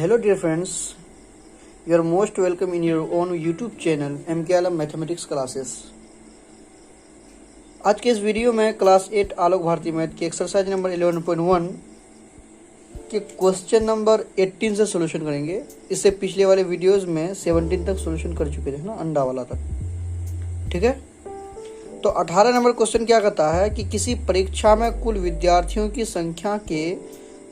Hello dear friends, you are most welcome in your own YouTube channel MKLM mathematics classes. आज के इस video में class 8 आलोक Bharti math की exercise number 11.1 के question number 18 से solution करेंगे। इससे पिछले वाले वीडियोस में 17 तक सोल्यूशन कर चुके थे ना, अंडा वाला तक। ठीक है, तो 18 नंबर क्वेश्चन क्या कहता है कि किसी परीक्षा में कुल विद्यार्थियों की संख्या के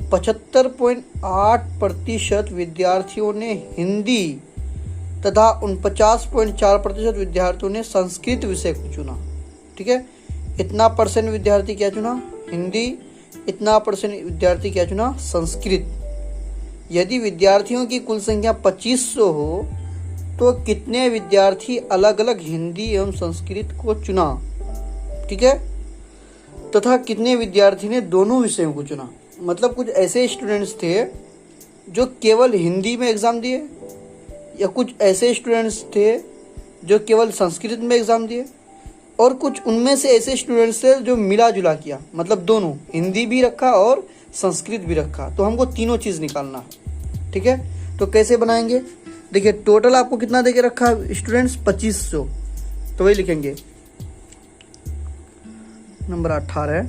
75.8% विद्यार्थियों ने हिंदी तथा 49.4% विद्यार्थियों ने संस्कृत विषय को चुना। ठीक है, इतना परसेंट विद्यार्थी क्या चुना? हिंदी। इतना परसेंट विद्यार्थी क्या चुना? संस्कृत। यदि विद्यार्थियों की कुल संख्या 2500 हो तो कितने विद्यार्थी अलग अलग हिंदी एवं संस्कृत को चुना? ठीक है, तथा कितने विद्यार्थी ने दोनों विषयों को चुना? मतलब कुछ ऐसे स्टूडेंट्स थे जो केवल हिंदी में एग्ज़ाम दिए, या कुछ ऐसे स्टूडेंट्स थे जो केवल संस्कृत में एग्ज़ाम दिए, और कुछ उनमें से ऐसे स्टूडेंट्स थे जो मिला जुला किया, मतलब दोनों हिंदी भी रखा और संस्कृत भी रखा। तो हमको तीनों चीज़ निकालना है। ठीक है, तो कैसे बनाएंगे? देखिए, टोटल आपको कितना देके रखा है स्टूडेंट्स? 2500। तो वही लिखेंगे, नंबर 18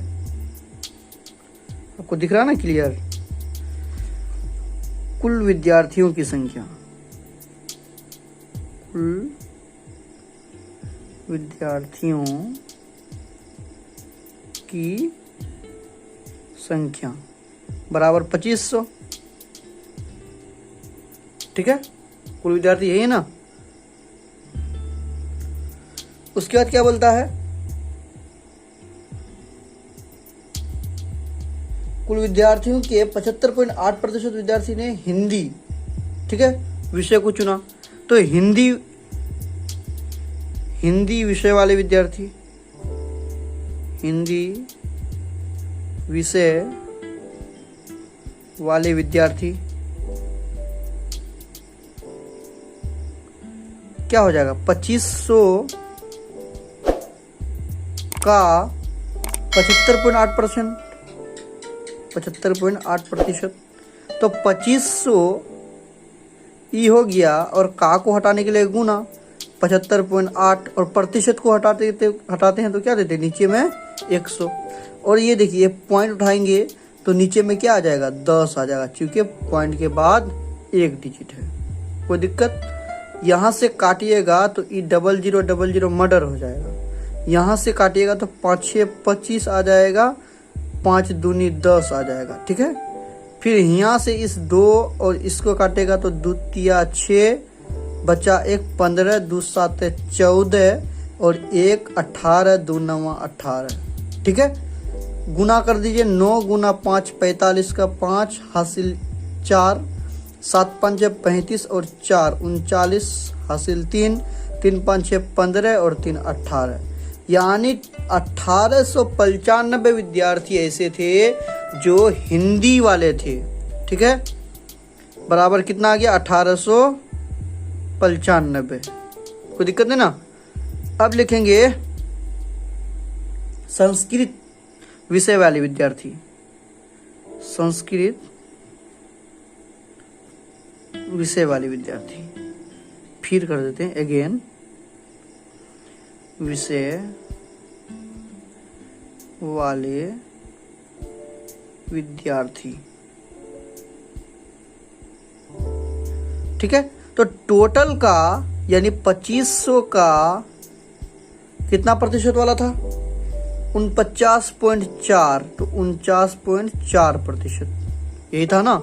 आपको दिख रहा ना क्लियर? कुल विद्यार्थियों की संख्या, कुल विद्यार्थियों की संख्या बराबर 2500। ठीक है, कुल विद्यार्थी यही है ना। उसके बाद क्या बोलता है? कुल विद्यार्थियों के 75.8% विद्यार्थी ने हिंदी, ठीक है, विषय को चुना। तो हिंदी विषय वाले विद्यार्थी, हिंदी विषय वाले विद्यार्थी क्या हो जाएगा? 2500 का 75.8%, 75.8%। तो 2500 ई हो गया, और का को हटाने के लिए गुना 75.8, और प्रतिशत को हटाते हैं तो क्या देते हैं? नीचे में 100। और ये देखिए, पॉइंट उठाएंगे तो नीचे में क्या आ जाएगा? 10 आ जाएगा, क्योंकि पॉइंट के बाद एक डिजिट है। कोई दिक्कत? यहाँ से काटिएगा तो ई 0000 मर्डर हो जाएगा। यहाँ से काटिएगा तो 5 6 25 आ जाएगा, 5 दूनी 10 आ जाएगा। ठीक है, फिर यहाँ से इस 2 और इसको काटेगा तो 2 तिया 6, बचा 1 15, 2 7 14, और 1 18, 2 9 18। ठीक है, गुना कर दीजिए। 9 गुना 5 45 का 5 हासिल 4, 7 5 35 और 4 39 हासिल 3, 3 5 6 15 और 3 18। यानी 1895 विद्यार्थी ऐसे थे जो हिंदी वाले थे। ठीक है, बराबर कितना आ गया? 1895। कोई दिक्कत नहीं ना। अब लिखेंगे संस्कृत विषय वाले विद्यार्थी, संस्कृत विषय वाले विद्यार्थी। फिर कर देते हैं अगेन, विषय वाले विद्यार्थी। ठीक है, तो टोटल का यानी 2500 का कितना प्रतिशत वाला था? 49.4, तो 49.4% यही था ना।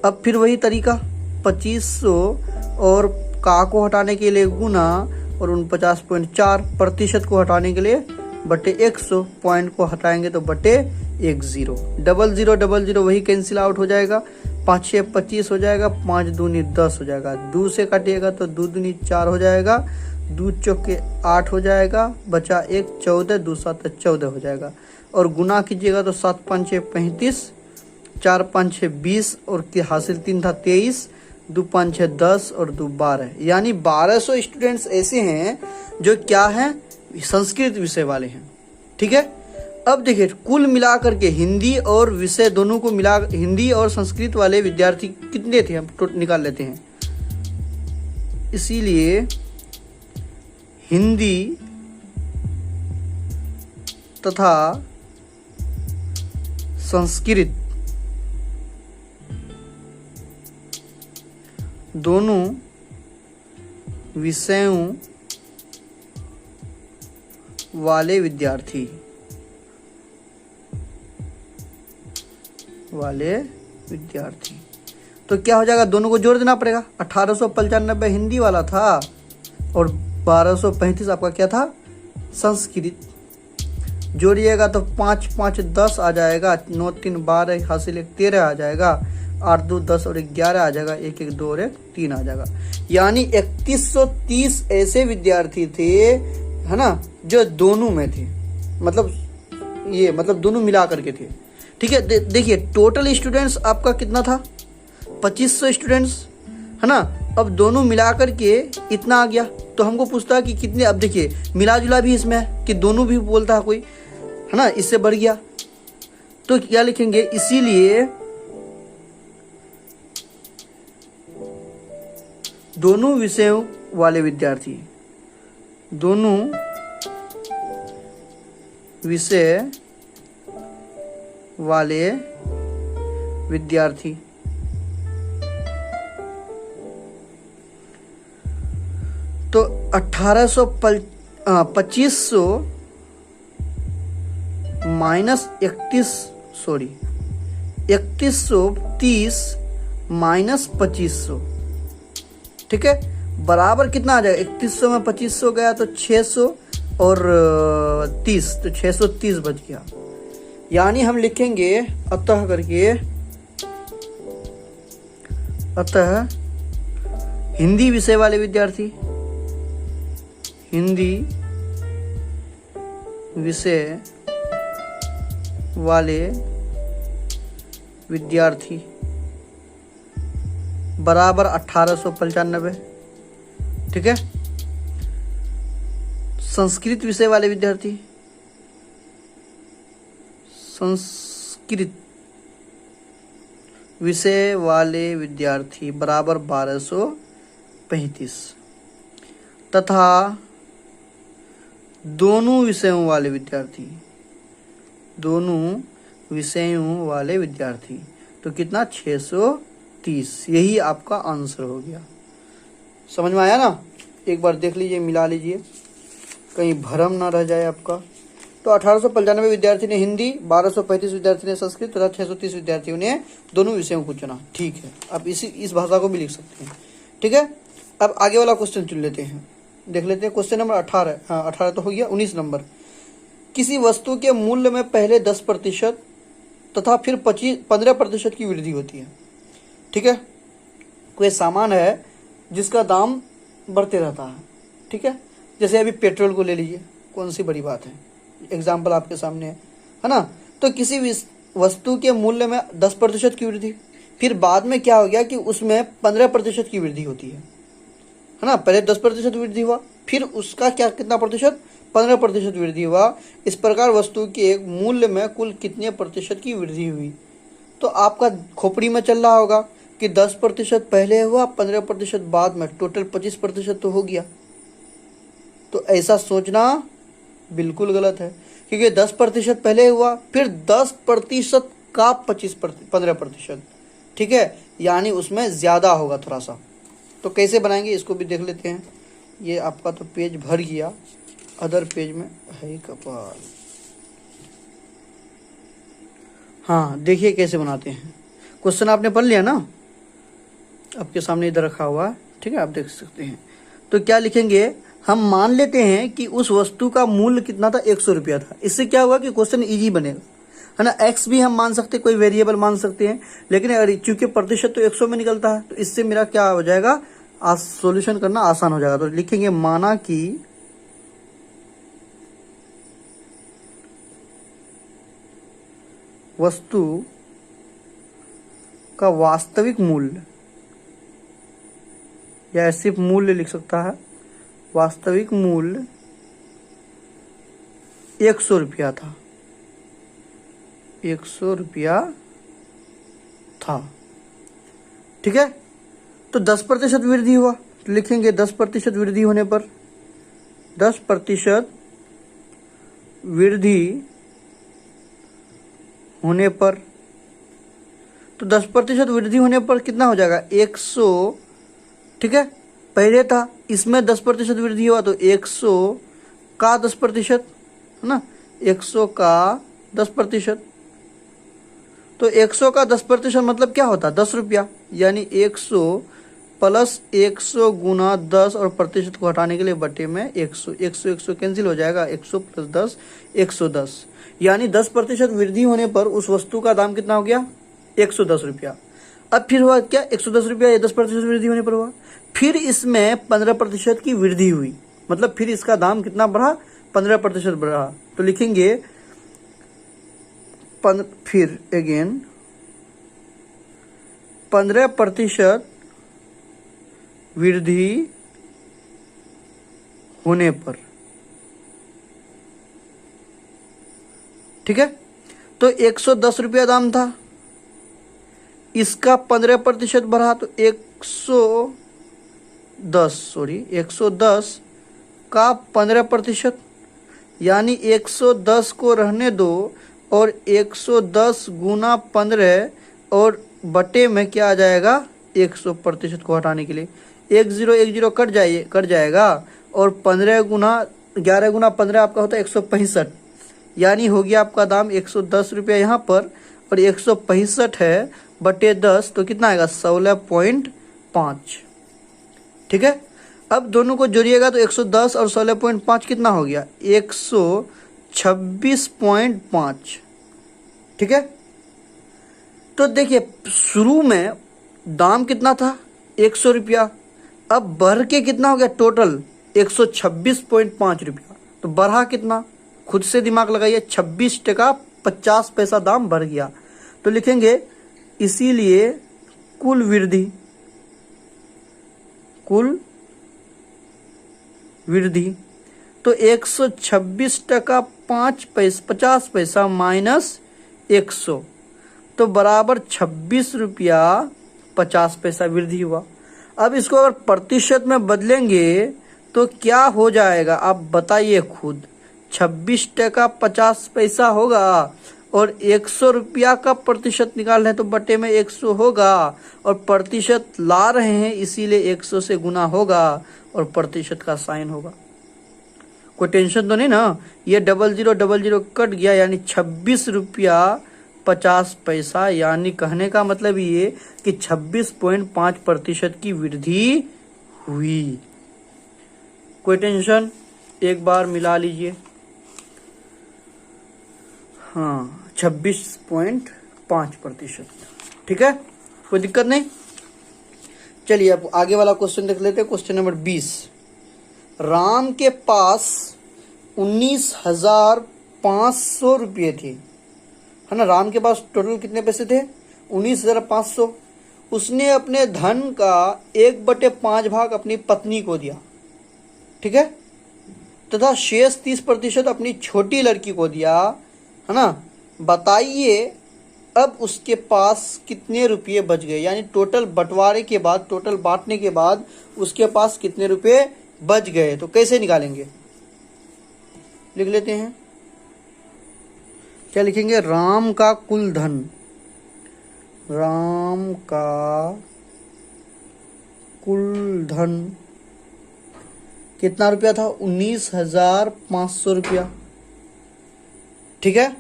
अब फिर वही तरीका, 2500 और का को हटाने के लिए गुना, और 49.4, प्रतिशत को हटाने के लिए बटे 100, पॉइंट को हटाएंगे तो बटे 10, 0000 वही कैंसिल आउट हो जाएगा। 5 6 25 हो जाएगा, 5 दूनी 10 हो जाएगा। 2 से काटिएगा तो 2 दूनी 4 हो जाएगा, 2 चौके 8 हो जाएगा, बचा 1 14, 2 7 14 हो जाएगा। और गुना कीजिएगा तो 7 5 6 35, 4 5 6 20, और हासिल 3 था 23, 2 5 6 10 और 2 12। यानी 1200 स्टूडेंट्स ऐसे हैं जो क्या हैं? संस्कृत विषय वाले हैं। ठीक है, अब देखिए कुल मिलाकर के हिंदी और विषय दोनों को मिला, हिंदी और संस्कृत वाले विद्यार्थी कितने थे हम निकाल लेते हैं। इसीलिए हिंदी तथा संस्कृत दोनों विषयों वाले विद्यार्थी तो क्या हो जाएगा, दोनों को जोड़ देना पड़ेगा। 1895 हिंदी वाला था और 1235 आपका क्या था, संस्कृत। जोड़िएगा तो 5 5 10 आ जाएगा, 9 3 12 हासिल 1 13 आ जाएगा, 8 2 10 और 11 आ जाएगा, 1 1 2 और 1 3 आ जाएगा। यानी 3130 ऐसे विद्यार्थी थे, है ना, जो दोनों में थे, मतलब दोनों मिला करके थे। ठीक है, देखिए टोटल स्टूडेंट्स आपका कितना था, 2500 स्टूडेंट्स, है ना। अब दोनों मिला करके इतना आ गया, तो हमको पूछता है कि कितने। अब देखिए मिला जुला भी इसमें है कि दोनों भी बोलता है कोई, है ना, इससे बढ़ गया तो क्या लिखेंगे, इसीलिए दोनों विषयों वाले विद्यार्थी, दोनों विषय वाले विद्यार्थी तो 2500 माइनस 3130 माइनस 2500, ठीक है, बराबर कितना आ जाएगा, 3100 में 2500 गया तो 600 और 30, तो 630 बच गया। यानी हम लिखेंगे अतः करके, अतः हिंदी विषय वाले विद्यार्थी, हिंदी विषय वाले विद्यार्थी बराबर 1895, ठीक है। संस्कृत विषय वाले विद्यार्थी, संस्कृत विषय वाले विद्यार्थी बराबर 1235 तथा दोनों विषयों वाले विद्यार्थी, दोनों विषयों वाले विद्यार्थी तो कितना, 630। यही आपका आंसर हो गया। समझ में आया ना, एक बार देख लीजिए, मिला लीजिए, कहीं भ्रम ना रह जाए आपका। तो 1895 विद्यार्थी ने हिंदी, 1235 विद्यार्थी ने संस्कृत तथा 630 विद्यार्थियों ने दोनों विषयों को चुना। ठीक है, अब इस भाषा को भी लिख सकते हैं। ठीक है, अब आगे वाला क्वेश्चन चुन लेते हैं, देख लेते हैं। क्वेश्चन नंबर 18 तो हो गया। 19 नंबर, किसी वस्तु के मूल्य में पहले 10% तथा फिर 15% की वृद्धि होती है। ठीक है, कोई सामान है जिसका दाम बढ़ते रहता है। ठीक है, जैसे अभी पेट्रोल को ले लीजिए, कौन सी बड़ी बात है, एग्जाम्पल आपके सामने है ना। तो किसी वस्तु के मूल्य में 10% की वृद्धि, फिर बाद में क्या हो गया कि उसमें 15% की वृद्धि होती है ना। पहले 10% वृद्धि हुआ, फिर उसका क्या कितना प्रतिशत, 15% वृद्धि हुआ। इस प्रकार वस्तु के मूल्य में कुल कितने प्रतिशत की वृद्धि हुई। तो आपका खोपड़ी में चल रहा होगा कि 10% पहले हुआ, 15% बाद में, टोटल 25% तो हो गया। तो ऐसा सोचना बिल्कुल गलत है, क्योंकि 10% पहले हुआ, फिर 10% का 15%, ठीक है, यानी उसमें ज़्यादा होगा थोड़ा सा। तो कैसे बनाएंगे इसको भी देख लेते हैं। ये आपका तो पेज भर गया, अदर पेज में है कपाल। हाँ, देखिए कैसे बनाते हैं। क्वेश्चन आपने पढ़ लिया ना, आपके सामने इधर रखा हुआ है, ठीक है, आप देख सकते हैं। तो क्या लिखेंगे, हम मान लेते हैं कि उस वस्तु का मूल्य कितना था, 100 रुपया था। इससे क्या हुआ कि क्वेश्चन इजी बनेगा, है ना। एक्स भी हम मान सकते हैं, कोई वेरिएबल मान सकते हैं, लेकिन अगर चूंकि प्रतिशत तो 100 में निकलता है, तो इससे मेरा क्या हो जाएगा, सॉल्यूशन करना आसान हो जाएगा। तो लिखेंगे, माना कि वस्तु का वास्तविक मूल्य, या सिर्फ मूल्य लिख सकता है, वास्तविक मूल्य 100 रुपया था। 100 रुपया था। ठीक है, तो 10% वृद्धि हुआ, तो लिखेंगे 10% वृद्धि होने पर, 10% वृद्धि होने पर, तो 10% वृद्धि होने पर कितना हो जाएगा 100। ठीक है, पहले था इसमें 10% वृद्धि हुआ तो 100 का 10%, है ना, 100 का 10%। तो 100 का 10% मतलब क्या होता है 10 रुपया, यानी 100 प्लस 100 गुना 10 और प्रतिशत को हटाने के लिए बटे में 100, 100 कैंसिल हो जाएगा, 100 प्लस 10 110, यानी 10% वृद्धि होने पर उस वस्तु का दाम कितना हो गया 110 रुपया। अब फिर हुआ क्या 110 रुपया, ये 10% वृद्धि होने पर हुआ, फिर इसमें 15% की वृद्धि हुई, मतलब फिर इसका दाम कितना बढ़ा 15% बढ़ा, तो लिखेंगे फिर अगेन 15% वृद्धि होने पर। ठीक है, तो 110 रुपया दाम था, इसका 15% बढ़ा तो 110 का 15%, यानी 110 को रहने दो और 110 गुना 15 और बटे में क्या आ जाएगा 100% को हटाने के लिए 10 कट जाएगा और 15 गुना 11 गुना 15 आपका होता है 165, यानी हो गया आपका दाम 110 रुपया यहाँ पर, और 165 है बटे 10 तो कितना आएगा 16.5। ठीक है, अब दोनों को जोड़िएगा तो 110 और 16.5 कितना हो गया 126.5। ठीक है, तो देखिए शुरू में दाम कितना था 100 रुपया, अब बढ़ के कितना हो गया टोटल 126.5 रुपया, तो बढ़ा कितना खुद से दिमाग लगाइए, 26 टका 50 पैसा दाम बढ़ गया, तो लिखेंगे इसीलिए कुल वृद्धि तो 126 टका 50 पैसा माइनस 100 तो बराबर 26 रुपया 50 पैसा वृद्धि हुआ। अब इसको अगर प्रतिशत में बदलेंगे तो क्या हो जाएगा आप बताइए खुद, 26 टका 50 पैसा होगा और 100 रुपया का प्रतिशत निकाल रहे हैं तो बटे में 100 होगा, और प्रतिशत ला रहे हैं इसीलिए 100 से गुना होगा और प्रतिशत का साइन होगा। कोई टेंशन तो नहीं ना, ये 0000 कट गया, यानी 26 रुपया 50 पैसा, यानी कहने का मतलब ये कि 26.5% की वृद्धि हुई। कोई टेंशन, एक बार मिला लीजिए, हाँ 26.5%। ठीक है, कोई दिक्कत नहीं। चलिए अब आगे वाला क्वेश्चन देख लेते हैं, क्वेश्चन नंबर 20। राम के पास 19,500 रुपये थे, है ना, राम के पास टोटल कितने पैसे थे 19,500। उसने अपने धन का 1/5 भाग अपनी पत्नी को दिया, ठीक है, तथा शेष 30% अपनी छोटी लड़की को दिया, है ना। बताइए अब उसके पास कितने रुपये बच गए, यानी टोटल बंटवारे के बाद, टोटल बांटने के बाद उसके पास कितने रुपये बच गए, तो कैसे निकालेंगे, लिख लेते हैं। क्या लिखेंगे, राम का कुल धन, राम का कुल धन कितना रुपया था 19,500 रुपया, ठीक है।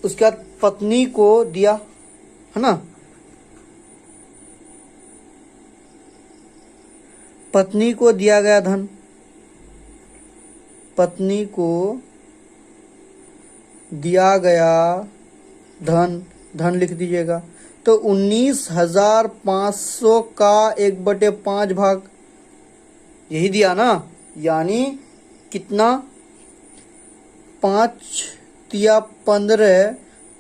उसके बाद पत्नी को दिया, है ना, पत्नी को दिया गया धन, पत्नी को दिया गया धन, धन लिख दीजिएगा। तो 19,500 का 1/5 भाग यही दिया ना, यानी कितना 5 तिया 15,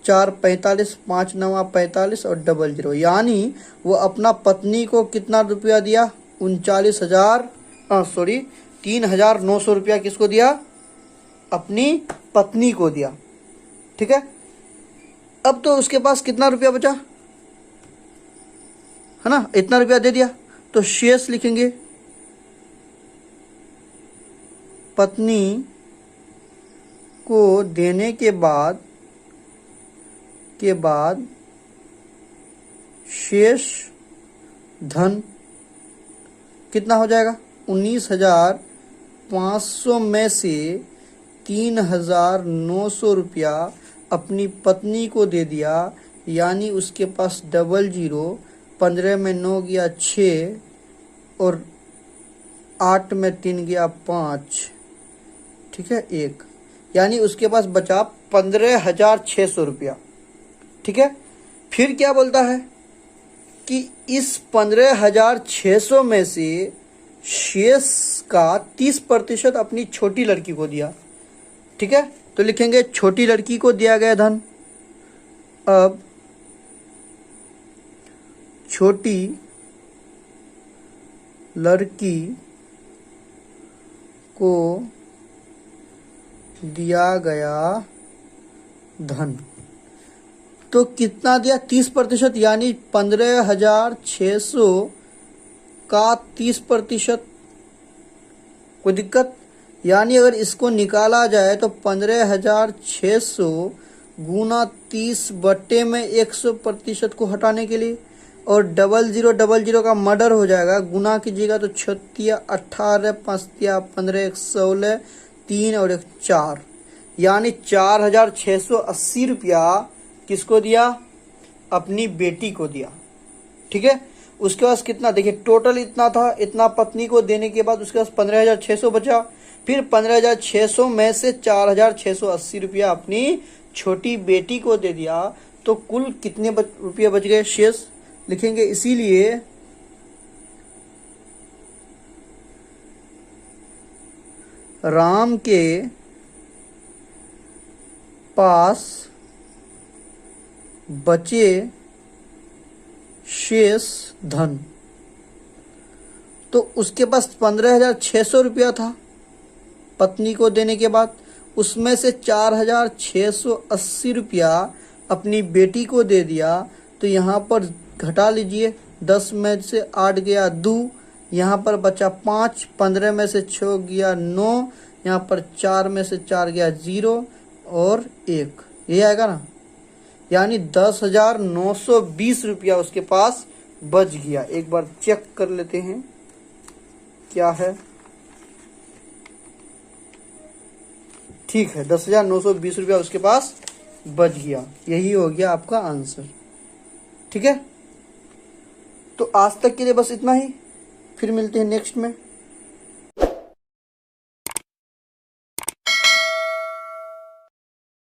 4 45, 5 9 45 और 00, यानी वो अपना पत्नी को कितना रुपया दिया 3,900 रुपया किसको दिया, अपनी पत्नी को दिया, ठीक है। अब तो उसके पास कितना रुपया बचा, है ना, इतना रुपया दे दिया। तो शेष लिखेंगे पत्नी को देने के बाद शेष धन कितना हो जाएगा, 19,500 में से 3,900 रुपया अपनी पत्नी को दे दिया, यानी उसके पास 00, 15 में 9 गया 6 और 8 में 3 गया 5, ठीक है 1, यानी उसके पास बचा 15,600 रुपया। ठीक है, फिर क्या बोलता है कि इस 15,600 में से शेष का 30% अपनी छोटी लड़की को दिया। ठीक है, तो लिखेंगे छोटी लड़की को दिया गया धन। अब छोटी लड़की को दिया गया धन, तो कितना दिया, 30%, यानी 15,600 का 30%। कोई दिक्कत, यानी अगर इसको निकाला जाए तो 15,600 गुना 30/100% को हटाने के लिए, और 0000 का मर्डर हो जाएगा, गुना कीजिएगा तो 6 18, 5 15, 1 16, 3 और 1 4, यानी 4,680 रुपया किसको दिया, अपनी बेटी को दिया। ठीक है, उसके पास कितना, देखिए टोटल इतना था, इतना पत्नी को देने के बाद उसके पास 15,600 बचा, फिर 15,600 में से 4,680 रुपया अपनी छोटी बेटी को दे दिया, तो कुल कितने रुपये बच गए शेष लिखेंगे। इसीलिए राम के पास बचे शेष धन, तो उसके पास 15,600 रुपया था पत्नी को देने के बाद, उसमें से 4,680 रुपया अपनी बेटी को दे दिया। तो यहाँ पर घटा लीजिए, 10 में से 8 गया 2, यहाँ पर बचा 5, 15 में से 6 गया 9, यहाँ पर 4 में से 4 गया 0 और 1, ये आएगा ना, यानी 10,920 रुपया उसके पास बच गया। एक बार चेक कर लेते हैं क्या है। ठीक है, 10,920 रुपया उसके पास बच गया, यही हो गया आपका आंसर। ठीक है, तो आज तक के लिए बस इतना ही, फिर मिलते हैं नेक्स्ट में।